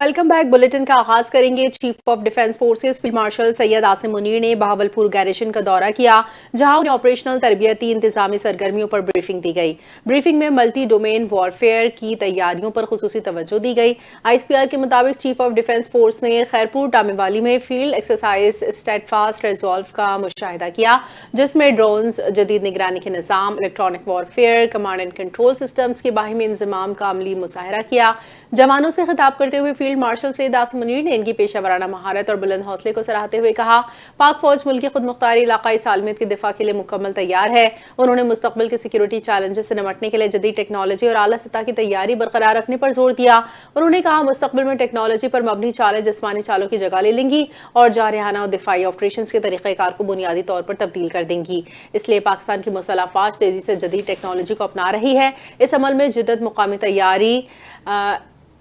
Welcome back. Bulletin का आगाज करेंगे। Chief of defence forces field marshal Syed Asim Munir ने बहावलपुर गैरिशन का दौरा किया, जहां उन्हें ऑपरेशनल तरबियती इंतजामी सरगर्मियों पर ब्रीफिंग दी गई। ब्रीफिंग में मल्टी डोमेन वॉरफेयर की तैयारियों पर खुसूसी तवज्जो दी गई। ISPR के मुताबिक चीफ ऑफ डिफेंस फोर्स ने खैरपुर टामेवाली में फील्ड एक्सरसाइज स्टेडफास्ट रिजॉल्व का मुशाहिदा किया, जिसमें ड्रोन्स, जदीद निगरानी के निज़ाम, electronic warfare, command and control systems के बाहिमी इंजमाम का अमली मुजाहरा किया। जवानों से खिताब करते हुए फील्ड मार्शल सैयद आसिम मुनीर ने इनकी पेशा महारत और बुलंद हौसले को सराहते हुए कहा, पाक फौज मुल्क की खुद मुख्तारी, इलाकाई सालमियत के दिफा के लिए मुकम्मल तैयार है। उन्होंने मुस्तकबिल के सिक्योरिटी चैलेंजेस से निपटने के लिए जदीद टेक्नोलॉजी और आला सतह की तैयारी बरकरार रखने पर जोर दिया। उन्होंने कहा, मुस्तकबिल में टेक्नोलॉजी पर मबनी चालें जिस्मानी चालों की जगह ले लेंगी और जारहाना और दिफाई ऑपरेशन के तरीक़ेकार को बुनियादी तौर पर तब्दील कर देंगी। इसलिए पाकिस्तान की मुसल्लह अफवाज तेजी से जदीद टेक्नोलॉजी को अपना रही है। इस अमल में जिद्दत, मुकामी तैयारी,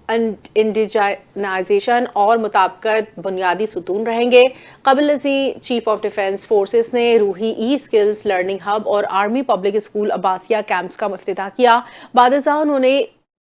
इंडिजनाइजेशन और मुताबिकत बुनियादी सुतून रहेंगे। कबल चीफ ऑफ डिफेंस फोर्सेस ने रूही ई स्किल्स लर्निंग हब और army public school Abbasiya camps का इफ्तिताह किया। बाद उन्होंने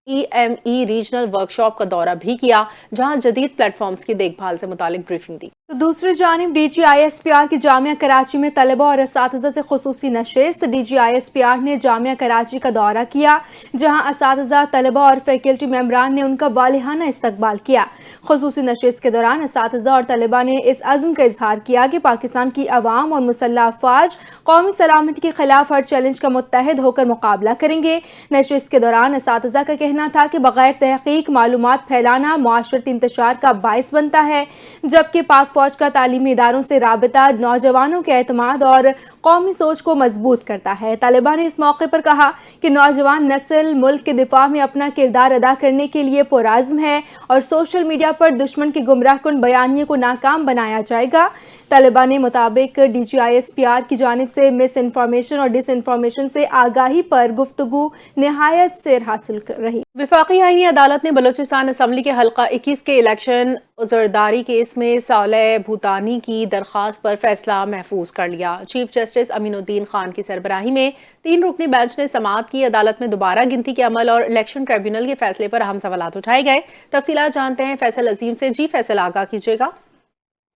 EME रीजनल वर्कशॉप का दौरा भी किया, जहां जदीद प्लेटफॉर्म्स की देखभाल से मुतालिक ब्रीफिंग दी। तो दूसरी जानिब DG ISPR की जामिया कराची में तलबा और असातिज़ा से खुसूसी नशिस्त। DG ISPR ने जामिया कराची का दौरा किया, जहां असातिज़ा, तलबा और फैकल्टी मेंबरान ने उनका वालिहाना इस्तकबाल किया। खुसूसी नशिस्त के दौरान असातिज़ा और तलबा ने इस अज़्म का इजहार किया कि पाकिस्तान की अवाम और मुसल्लह अफवाज कौमी सलामती के खिलाफ हर चैलेंज का मुत्तहिद होकर मुकाबला करेंगे। नशिस्त के दौरान असातिज़ा का कहना था कि बगैर तहकीक मालूमात फैलाना मुआशरती इंतशार का बाइस बनता है, जबकि पाक फौज का तालीमी इदारों से राबिता नौजवानों के एतमाद और कौमी सोच को मजबूत करता है। तालिबान ने इस मौके पर कहा कि नौजवान नस्ल मुल्क के दिफा में अपना किरदार अदा करने के लिए पुराज़्म है और सोशल मीडिया पर दुश्मन के गुमराह कुन बयानिए को नाकाम बनाया जाएगा। तालिबान ने मुताबिक DG ISPR की जानिब से मिस इन्फॉर्मेशन और डिस इन्फॉर्मेशन से आगाही पर गुफ्तगू निहायत सेर हासिल रही। वफाकी आईनी अदालत ने बलोचिस्तान असम्बली के हल्का 21 के इलेक्शन उज़रदारी केस में सालेह भूतानी की दरख्वास्त पर फैसला महफूज कर लिया। चीफ जस्टिस अमीनुद्दीन खान की सरबराही में 3 रुकनी बेंच ने समाअत की। अदालत में दोबारा गिनती के अमल और इलेक्शन ट्रिब्यूनल के फैसले पर अहम सवालात उठाए गए। तफसीलात जानते हैं फैसल अजीम से। जी फैसल, आगाह कीजिएगा।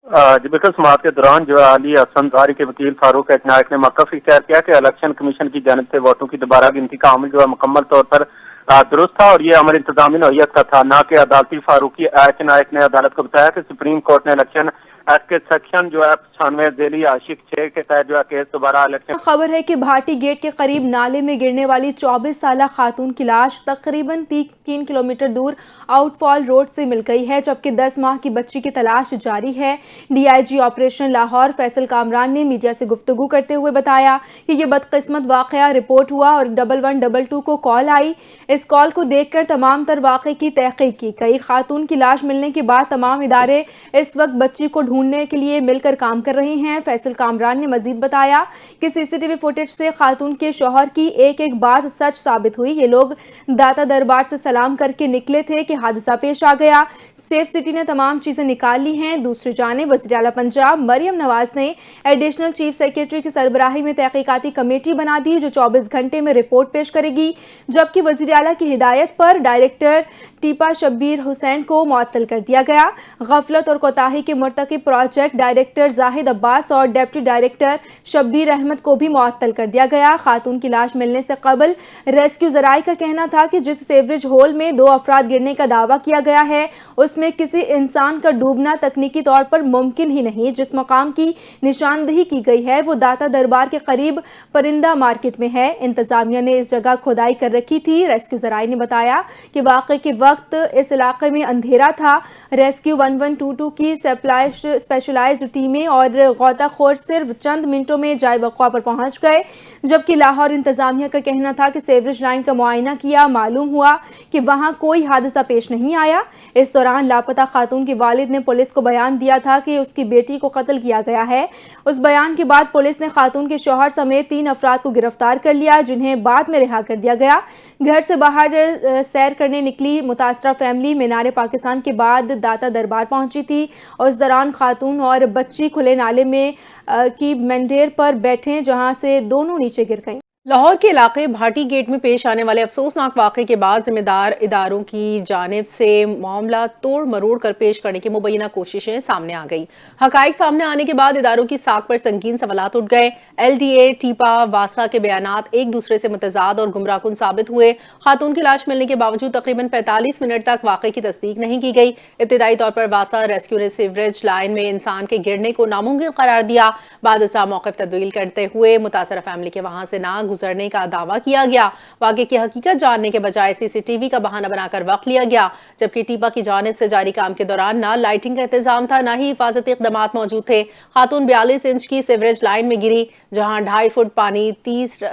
जी बिल्कुल, समाअत के दौरान जो अली हसन ज़ाहरी के वकील फारूक एतनायक ने मौक़िफ़ इख्तियार किया कि इलेक्शन कमीशन की जानिब से वोटों की दोबारा गिनती का अमल जो है मुकम्मल तौर पर दुरुस्त था और ये अमल इंतजामी नौइयत का था, ना कि अदालती। फारूकी एतनायक ने अदालत को बताया कि सुप्रीम कोर्ट ने इलेक्शन एक्ट के सेक्शन जो है 95 ज़ेली आशिक 6 के तहत जो है केस दोबारा इलेक्शन। खबर है कि भाटी गेट के करीब नाले में गिरने वाली 24 साला खातून की लाश तकरीबन 3 किलोमीटर दूर आउटफॉल रोड से मिल गई है, जबकि 10 माह की बच्ची की तलाश जारी है। DIG ऑपरेशन लाहौर फैसल कामरान ने मीडिया से गुफ्तगू करते हुए बताया कि ये बदकिस्मत वाकया रिपोर्ट हुआ और 1122 को कॉल आई। इस कॉल को देखकर तमाम तर वाक़े की तहकीक की गई। खातून की लाश मिलने के बाद तमाम इदारे इस वक्त बच्ची को ढूंढने के लिए मिलकर काम कर रहे हैं। फैसल कामरान ने मजीद बताया कि CCTV फुटेज से खातून के शौहर की एक एक बात सच साबित हुई। ये लोग दाता दरबार से सलाम करके निकले थे कि हादसा पेश आ गया। सेफ सिटी ने तमाम चीजें निकाल ली हैं। दूसरी जानिब वज़ीर आला पंजाब मरियम नवाज ने एडिशनल चीफ सेक्रेटरी की सरबराही में तहकीकाती कमेटी बना दी, जो 24 घंटे में रिपोर्ट पेश करेगी, जबकि वज़ीर आला की हिदायत पर डायरेक्टर टीपा शब्बीर हुसैन को मुअत्तल कर दिया गया। गफलत और कोताही के मुर्तकिब प्रोजेक्ट डायरेक्टर जाहिद अब्बास और डिप्टी डायरेक्टर शब्बीर अहमद को भी मुअत्तल कर दिया गया। खातून की लाश मिलने से कबल रेस्क्यू ज़राए का कहना था कि जिस सेवरेज होल में 2 अफराद गिरने का दावा किया गया है, उसमें किसी इंसान का डूबना तकनीकी तौर पर मुमकिन ही नहीं। जिस मकाम की निशानदही की गई है वो दाता दरबार के करीब परिंदा मार्केट में है। इंतजामिया ने इस जगह खुदाई कर रखी थी। रेस्क्यू ज़राए ने बताया कि वाक़े के वक्त इस इलाके में अंधेरा था। रेस्क्यू 1122 की स्पेशलाइज्ड टीमें और गौताखोर सिर्फ चंद मिनटों में जाए वक़्वा पर पहुंच गए, जबकि लाहौर इंतजामिया का कहना था कि सेवरेज लाइन का मुआयना किया, मालूम हुआ कि वहां कोई हादसा पेश नहीं आया। इस दौरान लापता खातून के वालिद ने पुलिस को बयान दिया था कि उसकी बेटी को कत्ल किया गया है। उस बयान के बाद पुलिस ने खातून के शौहर समेत 3 अफराद को गिरफ्तार कर लिया, जिन्हें बाद में रिहा कर दिया गया। घर से बाहर सैर करने निकली मुतासरा फैमिली मीनार पाकिस्तान के बाद दाता दरबार पहुंची थी और इस दौरान खातून और बच्ची खुले नाले में की मंडेर पर बैठे, जहां से दोनों नीचे गिर गईं। لاہور کے علاقے بھاٹی گیٹ میں پیش آنے والے افسوسناک واقعے کے بعد ذمہ دار اداروں کی جانب سے معاملہ توڑ مروڑ کر پیش کرنے کی مبینہ کوششیں سامنے آ گئی۔ حقائق سامنے آنے کے بعد اداروں کی ساکھ پر سنگین سوالات اٹھ گئے۔ ایل ڈی اے، ٹیپا، واسا کے بیانات ایک دوسرے سے متضاد اور گمراہ کن ثابت ہوئے۔ خاتون کی لاش ملنے کے باوجود تقریباً 45 منٹ تک واقعے کی تصدیق نہیں کی گئی۔ ابتدائی طور پر واسا ریسکیو نے سیوریج لائن میں انسان کے گرنے کو ناممکن قرار دیا۔ بعد ازاں موقف تبدیل کرتے ہوئے متاثرہ فیملی کے وہاں سے نہ گزرنے کا دعویٰ کیا گیا۔ واقعے کی حقیقت جاننے کے بجائے سی سی ٹی وی کا بہانہ بنا کر وقت لیا گیا، جبکہ ٹیپا کی جانب سے جاری کام کے دوران نہ لائٹنگ کا انتظام تھا، نہ ہی حفاظتی اقدامات موجود تھے۔ خاتون 42 انچ کی سیوریج لائن میں گری، جہاں 2.5 فٹ پانی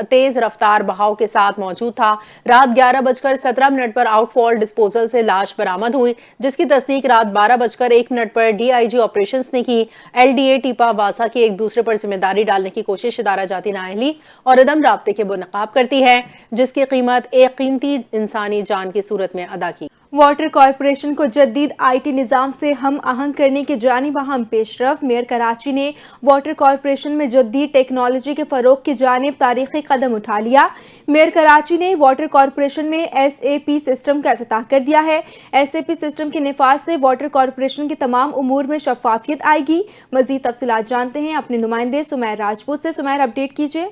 تیز رفتار بہاؤ کے ساتھ موجود تھا۔ رات 11:17 پر آؤٹ فال ڈسپوزل سے لاش برآمد ہوئی، جس کی تصدیق رات 12:01 پر ڈی آئی جی آپریشنز نے کی۔ ایل ڈی اے، ٹیپا، واسا کی ایک دوسرے پر ذمہ داری ڈالنے کی کوشش ادارہ جاتی نااہلی اور عدم رابطے کے منقاب کرتی ہے، جس کی قیمت ایک قیمتی انسانی جان کی صورت میں ادا کی۔ واٹر کارپوریشن کو جدید آئی ٹی نظام سے ہم آہنگ کرنے کی جانب اہم پیش رفت۔ میئر کراچی نے واٹر کارپوریشن میں جدید ٹیکنالوجی کے فروغ کی جانب تاریخی قدم اٹھا لیا۔ میئر کراچی نے واٹر کارپوریشن میں ایس اے پی سسٹم کا افتتاح کر دیا ہے۔ ایس اے پی سسٹم کے نفاذ سے واٹر کارپوریشن کے تمام امور میں شفافیت آئے گی۔ مزید تفصیلات جانتے ہیں اپنے نمائندے سمیر راجپوت سے۔ سمیر، اپڈیٹ کیجیے۔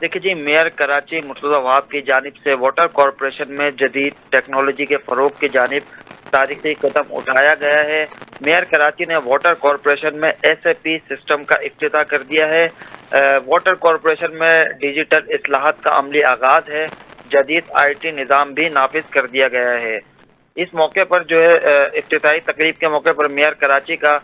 دیکھیں جی، میئر کراچی مرتضی وہاب کی جانب سے واٹر کارپوریشن میں جدید ٹیکنالوجی کے فروغ کی جانب تاریخی قدم اٹھایا گیا ہے۔ میئر کراچی نے واٹر کارپوریشن میں ایس اے پی سسٹم کا افتتاح کر دیا ہے۔ واٹر کارپوریشن میں ڈیجیٹل اصلاحات کا عملی آغاز ہے۔ جدید آئی ٹی نظام بھی نافذ کر دیا گیا ہے۔ اس موقع پر جو ہے افتتاحی تقریب کے موقع پر میئر کراچی کا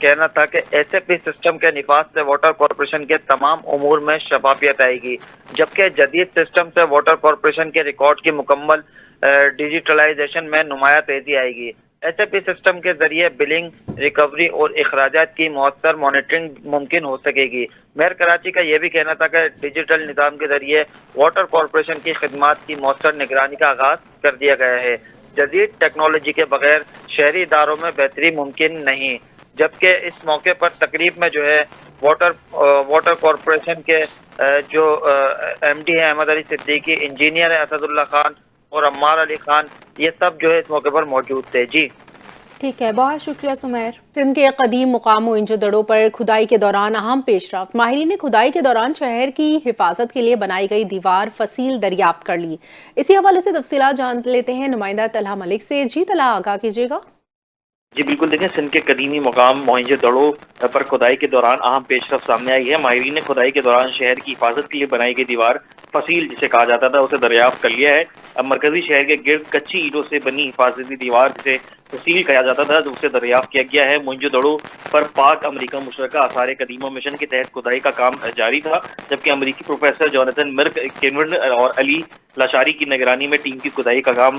کہنا تھا کہ ایس اے پی سسٹم کے نفاذ سے واٹر کارپوریشن کے تمام امور میں شفافیت آئے گی، جبکہ جدید سسٹم سے واٹر کارپوریشن کے ریکارڈ کی مکمل ڈیجیٹلائزیشن میں نمایاں تیزی آئے گی۔ ایس اے پی سسٹم کے ذریعے بلنگ، ریکوری اور اخراجات کی مؤثر مانیٹرنگ ممکن ہو سکے گی۔ میئر کراچی کا یہ بھی کہنا تھا کہ ڈیجیٹل نظام کے ذریعے واٹر کارپوریشن کی خدمات کی مؤثر نگرانی کا آغاز کر دیا گیا ہے۔ جدید ٹیکنالوجی کے بغیر شہری اداروں میں بہتری ممکن نہیں، جبکہ اس موقع پر تقریب میں جو ہے واٹر کارپوریشن کے جو ایم ڈی ہیں احمد علی صدیقی، انجینئر ہیں اسد اللہ خان اور عمار علی خان، یہ سب جو ہے اس موقع پر موجود تھے۔ جی ٹھیک ہے، بہت شکریہ سمیر۔ سندھ کے قدیم مقام و دڑوں پر کھدائی کے دوران اہم پیش رفت۔ ماہرین نے کھدائی کے دوران شہر کی حفاظت کے لیے بنائی گئی دیوار فصیل دریافت کر لی۔ اسی حوالے سے تفصیلات جان لیتے ہیں نمائندہ طلحہ ملک سے۔ جی طلحہ، آگاہ کیجیے گا۔ جی بالکل، دیکھیں سندھ کے قدیمی مقام موہنجو دڑو پر کھدائی کے دوران اہم پیش رفت سامنے آئی ہے۔ ماہرین نے کھدائی کے دوران شہر کی حفاظت کے لیے بنائی گئی دیوار فصیل جسے کہا جاتا تھا اسے دریافت کر لیا ہے۔ اب مرکزی شہر کے گرد کچی اینٹوں سے بنی حفاظتی دیوار جسے فصیل کہا جاتا تھا اسے دریافت کیا گیا ہے۔ موہنجو دڑو پر پاک امریکہ مشترکہ آثار قدیمہ مشن کے تحت کھدائی کا کام جاری تھا، جبکہ امریکی پروفیسر جوناتhan مرک کینورن اور علی لاشاری کی نگرانی میں ٹیم کی کھدائی کا کام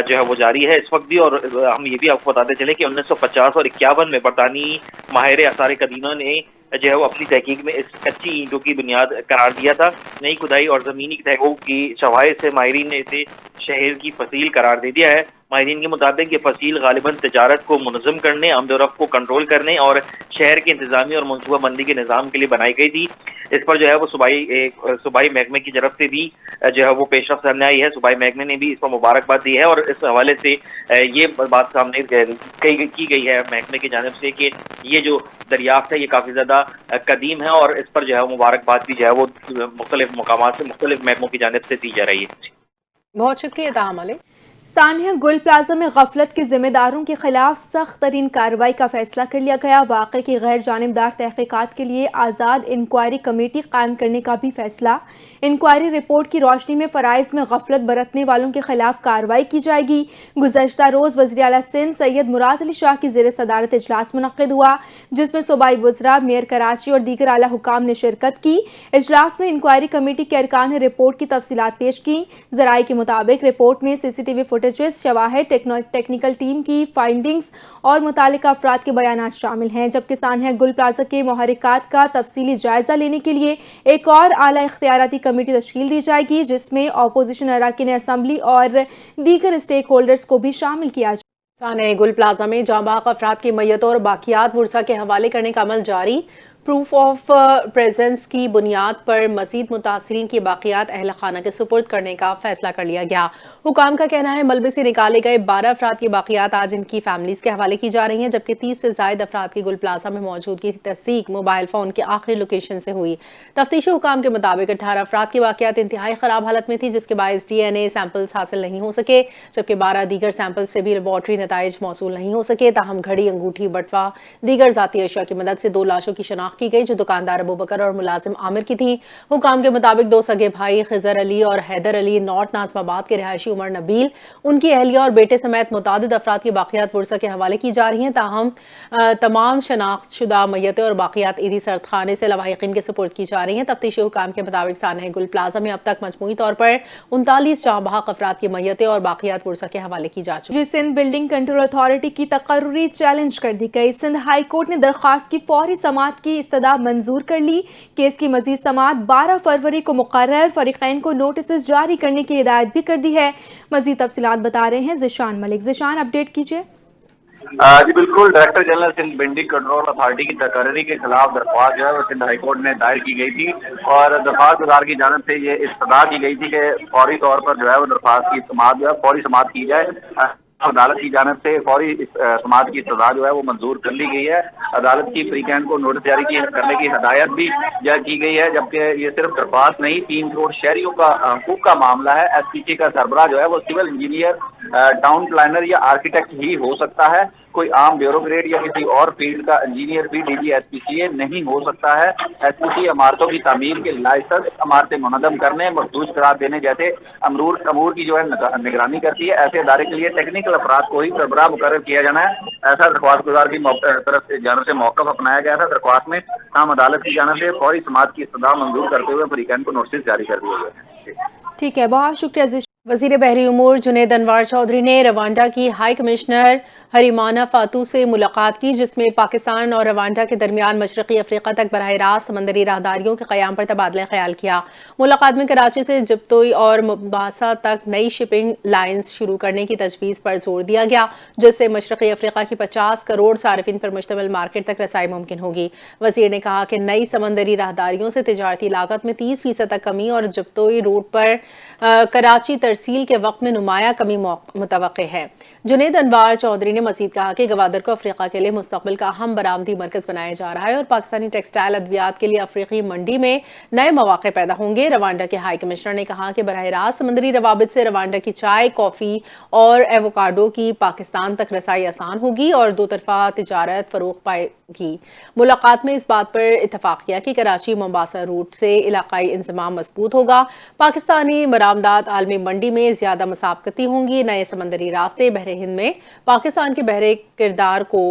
جو ہے وہ جاری ہے اس وقت بھی۔ اور ہم یہ بھی آپ کو بتاتے چلیں کہ 1950 اور 51 میں برطانوی ماہر آثار قدیمہ نے جو ہے وہ اپنی تحقیق میں اس کچی اینٹوں کی بنیاد قرار دیا تھا۔ نئی کھدائی اور زمینی تحقیق کی شواہد سے ماہرین نے اسے شہر کی فصیل قرار دے دیا ہے۔ ماہرین کے مطابق یہ فصیل غالباً تجارت کو منظم کرنے، آمد و رفت کو کنٹرول کرنے اور شہر کے انتظامی اور منصوبہ بندی کے نظام کے لیے بنائی گئی تھی۔ اس پر جو ہے وہ صوبائی محکمے کی طرف سے بھی جو ہے وہ پیش رفت سامنے آئی ہے۔ صوبائی محکمے نے بھی اس پر مبارکباد دی ہے اور اس حوالے سے یہ بات سامنے کی گئی ہے محکمے کی جانب سے کہ یہ جو دریافت ہے یہ کافی زیادہ قدیم ہے اور اس پر جو ہے مبارکباد بھی جو ہے وہ مختلف مقامات سے مختلف محکموں کی جانب سے دی جا رہی ہے۔ بہت شکریہ طلحہ ملک۔ سانحہ گل پلازا میں غفلت کے ذمہ داروں کے خلاف سخت ترین کارروائی کا فیصلہ کر لیا گیا۔ واقعے کی غیر جانبدار تحقیقات کے لیے آزاد انکوائری کمیٹی قائم کرنے کا بھی فیصلہ۔ انکوائری رپورٹ کی روشنی میں فرائض میں غفلت برتنے والوں کے خلاف کارروائی کی جائے گی۔ گزشتہ روز وزیر اعلیٰ سندھ سید مراد علی شاہ کی زیر صدارت اجلاس منعقد ہوا، جس میں صوبائی وزراء، میئر کراچی اور دیگر اعلیٰ حکام نے شرکت کی۔ اجلاس میں انکوائری کمیٹی کے ارکان نے رپورٹ کی تفصیلات پیش کی۔ ذرائع کے مطابق رپورٹ میں سی سی ٹی وی فوٹیجز، شواہد، ٹیکنیکل ٹیم کی فائنڈنگز اور متعلقہ افراد کے بیانات شامل ہیں، جبکہ سانحہ گل پلازا کے محرکات کا تفصیلی جائزہ لینے کے لیے ایک اور اعلیٰ اختیاراتی کمیٹی تشکیل دی جائے گی، جس میں اپوزیشن اراکین اسمبلی اور دیگر اسٹیک ہولڈرز کو بھی شامل کیا جائے۔ سانحہ گل پلازا میں جاں بحق افراد کی میتوں اور باقیات ورثہ کے حوالے کرنے کا عمل جاری۔ प्रूफ ऑफ प्रेजेंस की बुनियाद पर मजीद मुतासरीन की बाकियात अहल खाना के सुपुर्द करने का फैसला कर लिया गया। हुकाम का कहना है मलबे से निकाले गए 12 अफराद की बाकियात आज इनकी फैमिलीज के हवाले की जा रही हैं, जबकि 30 से जायद अफराद की गुल प्लाजा में मौजूदगी की तस्दीक मोबाइल फोन की आखिरी लोकेशन से हुई। तफ्तीशी हुकाम के मुताबिक 18 अफराद की बाकियात इंतहाई खराब हालत में थी, जिसके बायस DNA सैंपल्स हासिल नहीं हो सके, जबकि 12 दीगर सैंपल से भी लेबॉर्ट्री नताइज मौसूल नहीं हो सके। ताहम घड़ी, अंगूठी, बटवा, दीगर जाती अशिया की मदद से 2 लाशों की शनाख्त की गई, जो दुकानदार अबू बकर और मुलाजिम आमिर की थी। हुकाम के मुताबिक 2 सगे भाई खिजर अली और हैदर अली नॉर्थ नाज़िमाबाद के रिहायशी उमर नबील, उनकी अहलिया और बेटे समेत मुतादिद अफराद की बाकियात वर्सा के हवाले की जा रही हैं। ताहम तमाम शनाख्त शुदा मैयतें और बाकियात ईदी सर्द खाने से लवाहिकीन के सुपुर्द की जा रही हैं। तफ्तीशी हुकाम के मुताबिक सानह गुल प्लाजा में अब तक मजमूई तौर पर 39 जाँ बहक अफराद की मैयतें और बाकियात वर्सा के हवाले की जा चुकी। सिंध बिल्डिंग कंट्रोल अथॉरिटी की तकर्रुरी चैलेंज कर दी गई। सिंध हाई कोर्ट ने दरख्वास्त की फौरी समाअत की इस्तदा मंजूर कर ली। केस की मजीद समाअत 12 फरवरी को मुकर्रर। फरीकैन को नोटिस जारी करने की हिदायत भी कर दी है। मजीद तफसीलात बता रहे हैं ज़िशान मलिक। ज़िशान, अपडेट कीजिए। जी बिल्कुल, director general Sindh building control authority की तकर्री के खिलाफ दरख्वास्त जो है वो सिंध हाई कोर्ट में दायर की गई थी और दरख्वास्त गुजार की जानिब से ये इस्तदा की गई थी कि फौरी तौर पर जो है वो दरख्वास्त की समाअत जो है फौरी समाअत की जाए। अदालत की जानिब से फौरी समाअत की इस्तदा जो है वो मंजूर कर ली गई है। अदालत की फरीकैन को नोटिस जारी करने की हदायत भी की गई है, जबकि ये सिर्फ दरख्वास्त नहीं, 3 करोड़ शहरियों का हकूक का मामला है। SPC का सरबराह जो है वो सिविल इंजीनियर, टाउन प्लानर या आर्किटेक्ट ही हो सकता है। कोई आम ब्यूरोक्रेट या किसी और फील्ड का इंजीनियर भी DG SPCA नहीं हो सकता है। SPC इमारतों की तामीर के लाइसेंस, इमारतें मुनज़्ज़म करने, मखसूस करार देने जैसे अमूर की जो है निगरानी करती है। ऐसे इदारे के लिए टेक्निकल अफराद को ही सरबराह मुकर्रर किया जाना है। ऐसा दरख्वास्त गुजार की तरफ से मौक़िफ़ अपनाया गया था। दरख्वास्त में ताहम अदालत की जानिब से फौरी समाअत की इस्तदा मंजूर करते हुए फरीकैन को नोटिस जारी कर दिए गए। ठीक है, बहुत शुक्रिया। वज़ीर बहरी उमूर जुनैद अनवार चौधरी ने रवांडा की हाई कमिश्नर हरीमाना फातू से मुलाकात की, जिसमें पाकिस्तान और रवांडा के दरमियान मशरक़ी अफ्रीका तक बराह रास्त समंदरी राहदारियों के क़याम पर तबादला ख्याल किया। मुलाकात में कराची से जिब्तोई और मोम्बासा तक नई शिपिंग लाइन्स शुरू करने की तजवीज़ पर जोर दिया गया, जिससे मशरक़ी अफ्रीका की 50 करोड़ सारिफिन पर मुश्तमिल मार्केट तक रसाई मुमकिन होगी। वज़ीर ने कहा कि नई समंदरी राहदारियों से तिजारती लागत में 30% तक कमी और जिब्तोई रूट पर कराची तरसील के वक्त में नुमाया कमी मुतवक्के है। जुनैद अनवार चौधरी ने मजीद कहा कि गवादर को अफ्रीका के लिए मुस्तकबिल का अहम बरामदी मरकज बनाया जा रहा है और पाकिस्तानी टेक्सटाइल अद्वियात के लिए अफ्रीकी मंडी में नए मौके पैदा होंगे। रवांडा के हाई कमिश्नर ने कहा कि बराह रास्त समंदरी रवाबित से रवांडा की चाय, कॉफ़ी और एवोकाडो की पाकिस्तान तक रसाई आसान होगी और दो तरफा तिजारत फरोग पाएगी। मुलाकात में इस बात पर इतफाक किया कि कराची मोम्बासा रूट से इलाकाई इंजमाम मजबूत होगा। पाकिस्तानी बरामदात आलमी मंडी में ज्यादा मसाबकती होंगी। नए समंदरी रास्ते बहरे हिंद में पाकिस्तान के बहरे किरदार को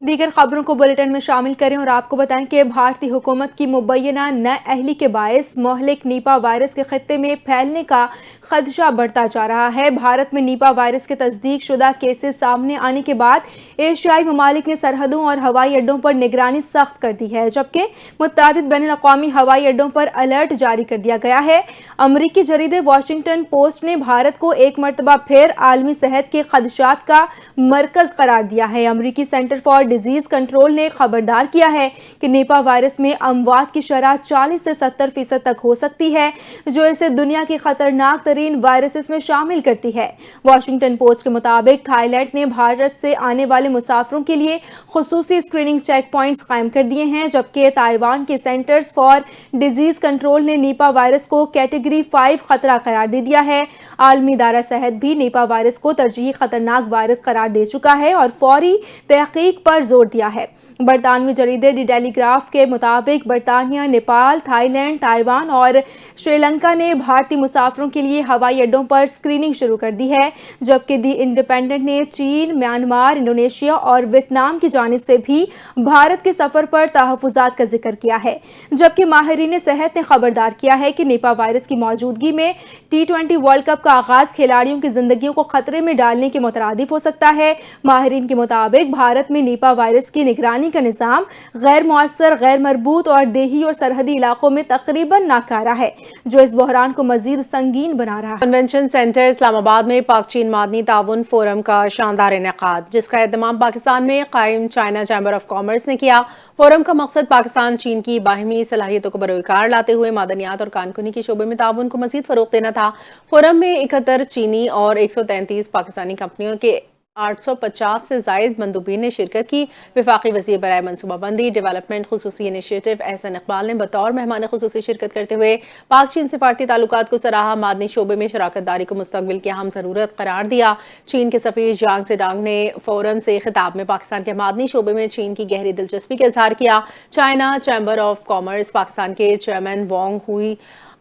दीगर खबरों को बुलेटिन में शामिल करें और आपको बताएं कि भारतीय हुकूमत की मुबैना नाअहली के बायस मोहलिक नीपा वायरस के खत्ते में फैलने का खदशा बढ़ता जा रहा है। भारत में नीपा वायरस के तस्दीक शुदा केसेस सामने आने के बाद एशियाई ममालिक ने सरहदों और हवाई अड्डों पर निगरानी सख्त कर दी है, जबकि मुत्तादिद बैनुल-अक़वामी हवाई अड्डों पर अलर्ट जारी कर दिया गया है। अमरीकी जरीदे वाशिंगटन पोस्ट ने भारत को एक मरतबा फिर आलमी सेहत के खदशात का मरकज करार दिया है। अमरीकी सेंटर फॉर डिजीज कंट्रोल ने खबरदार किया है कि निपा वायरस में अमवात की शरह 40 से 70% तक हो सकती है, जो इसे दुनिया की खतरनाक तरीन वायरसेस में शामिल करती है। वॉशिंगटन पोस्ट के मुताबिक थाईलैंड ने भारत से आने वाले मुसाफिरों के लिए खुसूसी स्क्रीनिंग चेक पॉइंट्स कायम कर दिए हैं, जबकि ताइवान के सेंटर्स फॉर डिजीज कंट्रोल ने निपा वायरस को कैटेगरी 5 खतरा करार दे दिया है। आलमी इदारा सेहत भी निपा वायरस को तरजीही खतरनाक वायरस करार दे चुका है और फौरी तहकीक पर जोर दिया है। बरतानवी जरीदे दी टेलीग्राफ के मुताबिक बरतानिया, नेपाल, थाईलैंड, ताइवान और श्रीलंका ने भारतीय मुसाफिरों के लिए हवाई अड्डों पर स्क्रीनिंग शुरू कर दी है, जबकि दी इंडिपेंडेंट ने चीन, म्यांमार, इंडोनेशिया और वियतनाम की जानिब से भी भारत के सफर पर तहफ़्फ़ुज़ात का जिक्र किया है। जबकि माहिरीन सेहत ने खबरदार किया है कि निपा वायरस की मौजूदगी में T20 वर्ल्ड कप का आगाज खिलाड़ियों की जिंदगियों को खतरे में डालने के मुतरादिफ हो सकता है। माहिरीन के मुताबिक भारत में निपा وائرس کی نگرانی کا نظام غیر مؤثر، غیر مربوط اور دیہی اور سرحدی علاقوں میں تقریباً ناکارہ ہے، جو اس بحران کو مزید سنگین بنا رہا ہے۔ کنونشن سینٹر اسلام آباد میں پاک چین معدنی تعاون فورم کا شاندار انعقاد، جس کا اہتمام پاکستان میں قائم چائنا چیمبر آف کامرس نے کیا۔ فورم کا مقصد پاکستان چین کی باہمی صلاحیتوں کو بروئے کار لاتے ہوئے معدنیات اور کان کنی کے شعبے میں تعاون کو مزید فروغ دینا تھا۔ فورم میں 71 چینی اور 133 پاکستانی کمپنیوں کے 850 سے زائد مندوبین نے شرکت کی۔ وفاقی وزیر برائے منصوبہ بندی، ڈیولپمنٹ خصوصی انیشیٹو احسن اقبال نے بطور مہمان خصوصی شرکت کرتے ہوئے پاک چین سفارتی تعلقات کو سراہا، معدنی شعبے میں شراکت داری کو مستقبل کی اہم ضرورت قرار دیا۔ چین کے سفیر جانگ زیڈانگ نے فورم سے خطاب میں پاکستان کے معدنی شعبے میں چین کی گہری دلچسپی کا اظہار کیا۔ China chamber of commerce Pakistan کے چیئرمین وانگ ہوئی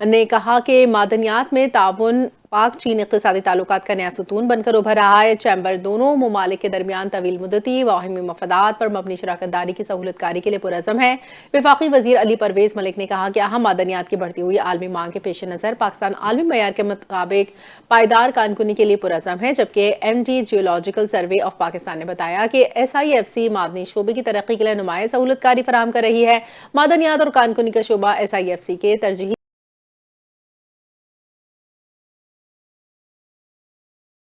نے کہا کہ معدنیات میں تعاون پاک چین اقتصادی تعلقات کا نیا ستون بن کر ابھر رہا ہے۔ چیمبر دونوں ممالک کے درمیان طویل مدتی باہمی مفادات پر مبنی شراکت داری کی سہولت کاری کے لیے پرعزم ہے۔ وفاقی وزیر علی پرویز ملک نے کہا کہ اہم معدنیات کی بڑھتی ہوئی عالمی مانگ کے پیش نظر پاکستان عالمی معیار کے مطابق پائیدار کان کنی کے لیے پرعزم ہے، جبکہ M D geological survey of Pakistan نے بتایا کہ SIFC معدنی شعبے کی ترقی کے لیے نمایاں سہولت کاری فراہم کر رہی ہے۔ معدنیات اور کان کنی کا شعبہ SIFC کے ترجیحی